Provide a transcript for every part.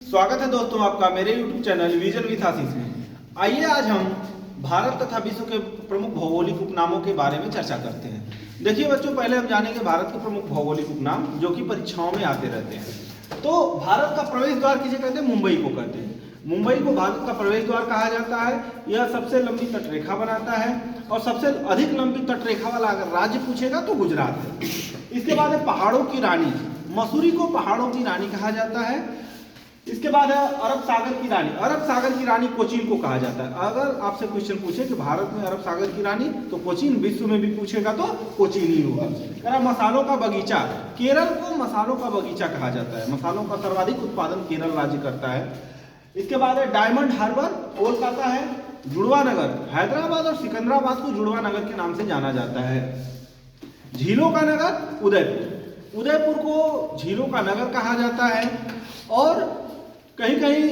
स्वागत है दोस्तों आपका मेरे YouTube चैनल विजन विथ आशीष में। आइए आज हम भारत तथा विश्व के प्रमुख भौगोलिक उपनामों के बारे में चर्चा करते हैं। देखिए बच्चों, पहले हम जानेंगे भारत के प्रमुख भौगोलिक उपनाम जो कि परीक्षाओं में आते रहते हैं। तो भारत का प्रवेश द्वार किसे कहते हैं? मुंबई को कहते हैं। मुंबई को भारत का प्रवेश द्वार कहा जाता है। यह सबसे लंबी तटरेखा बनाता है और सबसे अधिक लंबी तटरेखा वाला अगर राज्य पूछेगा तो गुजरात है। इसके बाद है पहाड़ों की रानी। मसूरी को पहाड़ों की रानी कहा जाता है। इसके बाद है अरब सागर की रानी। अरब सागर की रानी कोचीन को कहा जाता है। अगर आपसे क्वेश्चन पूछे कि भारत में अरब सागर की रानी, तो कोचीन, विश्व में भी पूछेगा तो कोचीन ही होगा। मसालों का बगीचा। केरल को मसालों का बगीचा कहा जाता है। मसालों का सर्वाधिक उत्पादन केरल राज्य करता है। इसके बाद है डायमंड हार्बर, कोलकाता है। जुड़वा नगर, हैदराबाद और सिकंदराबाद को जुड़वा नगर के नाम से जाना जाता है। झीलों का नगर, उदयपुर। उदयपुर को झीलों का नगर कहा जाता है। और कहीं कहीं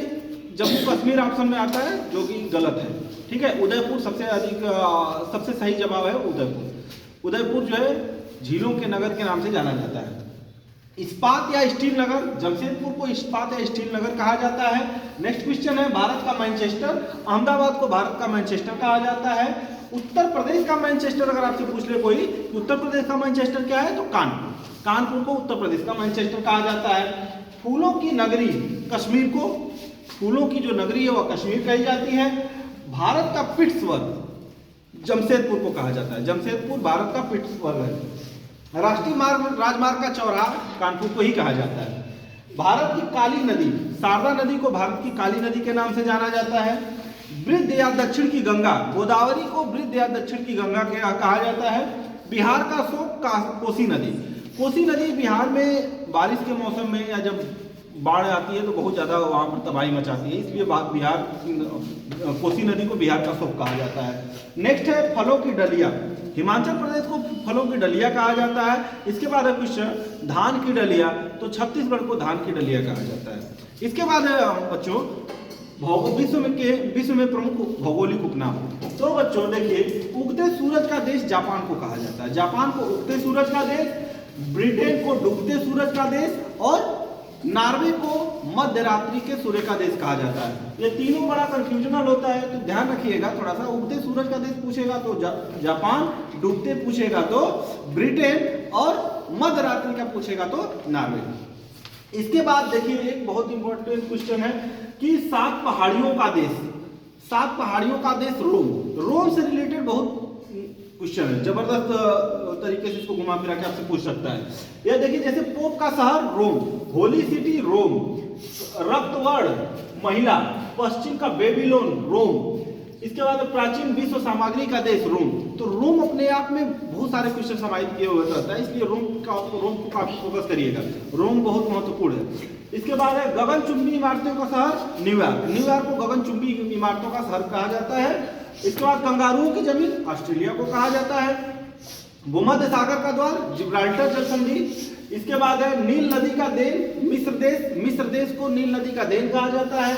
जम्मू कश्मीर ऑप्शन में आता है, जो कि गलत है। ठीक है, उदयपुर सबसे सही जवाब है उदयपुर। उदयपुर जो है झीलों के नगर के नाम से जाना जाता है। इस्पात या स्टील नगर, जमशेदपुर को इस्पात या स्टील नगर कहा जाता है। नेक्स्ट क्वेश्चन है भारत का मैनचेस्टर। अहमदाबाद को भारत का मैनचेस्टर कहा जाता है। उत्तर प्रदेश का मैनचेस्टर अगर आपसे पूछ ले कोई कि उत्तर प्रदेश का मैनचेस्टर क्या है, तो कानपुर। कानपुर को उत्तर प्रदेश का मैनचेस्टर कहा जाता है। फूलों की नगरी कश्मीर को, फूलों की जो नगरी है वह कश्मीर कही जाती है। भारत का पिट्सबर्ग जमशेदपुर को कहा जाता है। जमशेदपुर भारत का पिट्सबर्ग है। राष्ट्रीय राजमार्ग का चौराहा कानपुर को ही कहा जाता है। भारत की काली नदी, शारदा नदी को भारत की काली नदी के नाम से जाना जाता है। वृद्ध या दक्षिण की गंगा, गोदावरी को वृद्ध या दक्षिण की गंगा कहा जाता है। बिहार का शोक कोसी नदी। कोसी नदी बिहार में बारिश के मौसम में या जब बाढ़ आती है तो बहुत ज़्यादा वहाँ पर तबाही मचाती है, इसलिए कोसी नदी को बिहार का शोक कहा जाता है। नेक्स्ट है फलों की डलिया। हिमाचल प्रदेश को फलों की डलिया कहा जाता है। इसके बाद है क्वेश्चन धान की डलिया, तो छत्तीसगढ़ को धान की डलिया कहा जाता है। इसके बाद है बच्चों विश्व में प्रमुख भौगोलिक उपनाम। तो बच्चों देखिए, उगते सूरज का देश जापान को कहा जाता है। जापान को उगते सूरज का देश, ब्रिटेन को डूबते सूरज का देश और नॉर्वे को मध्य रात्रि के सूर्य का देश कहा जाता है। ये तीनों बड़ा कंफ्यूजनल होता है, तो ध्यान रखिएगा थोड़ा सा। उगते सूरज का देश पूछेगा तो जापान, डूबते पूछेगा तो ब्रिटेन और मध्य रात्रि का पूछेगा तो नॉर्वे। इसके बाद देखिए एक बहुत इंपॉर्टेंट क्वेश्चन है कि 7 पहाड़ियों का देश। 7 पहाड़ियों का देश रोम। रोम से रिलेटेड बहुत क्वेश्चन है, जबरदस्त तरीके से इसको घुमा फिरा के आपसे पूछ सकता है। यह देखिए, जैसे पोप का शहर रोम, होली सिटी रोम, रक्तवर्ण महिला, पश्चिम का बेबीलोन रोम। इसके बाद प्राचीन विश्व सामग्री का देश रोम। तो रोम अपने आप में बहुत सारे क्वेश्चन समाहित किए हुए रहता है, इसलिए रोम को काफी फोकस करिएगा। रोम बहुत महत्वपूर्ण है। इसके बाद है गगनचुंबी इमारतों का शहर न्यूयॉर्क। न्यूयॉर्क को गगनचुंबी इमारतों का शहर कहा जाता है। इसके बाद कंगारुओं की जमीन ऑस्ट्रेलिया को कहा जाता है। भूमध्य सागर का द्वार जिब्राल्टर जल संधि। इसके बाद है नील नदी का देन मिस्र देश। मिस्र देश को नील नदी का देन कहा जाता है।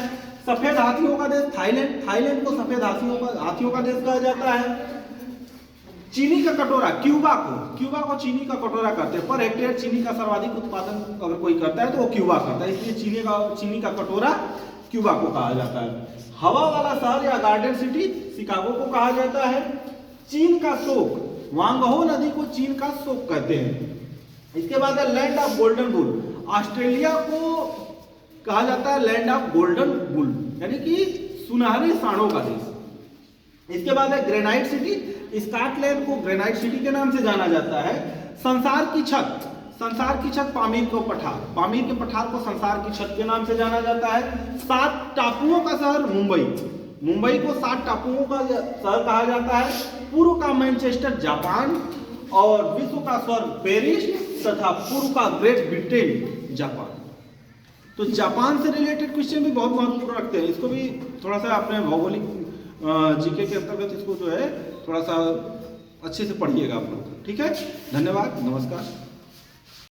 सफेद हाथियों का देश थाईलैंड। थाईलैंड को सफेद हाथियों का देश कहा जाता है। चीनी का कटोरा, क्यूबा को चीनी का कटोरा करते हैं। पर हेक्टेयर चीनी का सर्वाधिक उत्पादन अगर कोई करता है तो वो क्यूबा करता है, इसलिए चीनी का कटोरा क्यूबा को कहा जाता है। हवा वाला शहर या गार्डन सिटी शिकागो को कहा जाता है। चीन का शोक, वांगहो नदी को चीन का शोक कहते हैं। इसके बाद है land of golden bull. Australia को कहा जाता है लैंड ऑफ गोल्डन बुल, यानी कि सुनहरे सांडों का देश। इसके बाद है ग्रेनाइट सिटी। स्कॉटलैंड को ग्रेनाइट सिटी के नाम से जाना जाता है। संसार की छत पामीर के पठार को संसार की छत के नाम से जाना जाता है। 7 टापुओं का शहर मुंबई को 7 टापुओं का शहर कहा जाता है। पूर्व का मैनचेस्टर जापान और विश्व का स्वर्ग पेरिस तथा पूर्व का ग्रेट ब्रिटेन जापान। तो जापान से रिलेटेड क्वेश्चन भी बहुत महत्वपूर्ण रखते हैं, इसको भी थोड़ा सा अपने भौगोलिक जीके के अंतर्गत इसको जो है थोड़ा सा अच्छे से पढ़िएगा आप लोग। ठीक है, धन्यवाद, नमस्कार।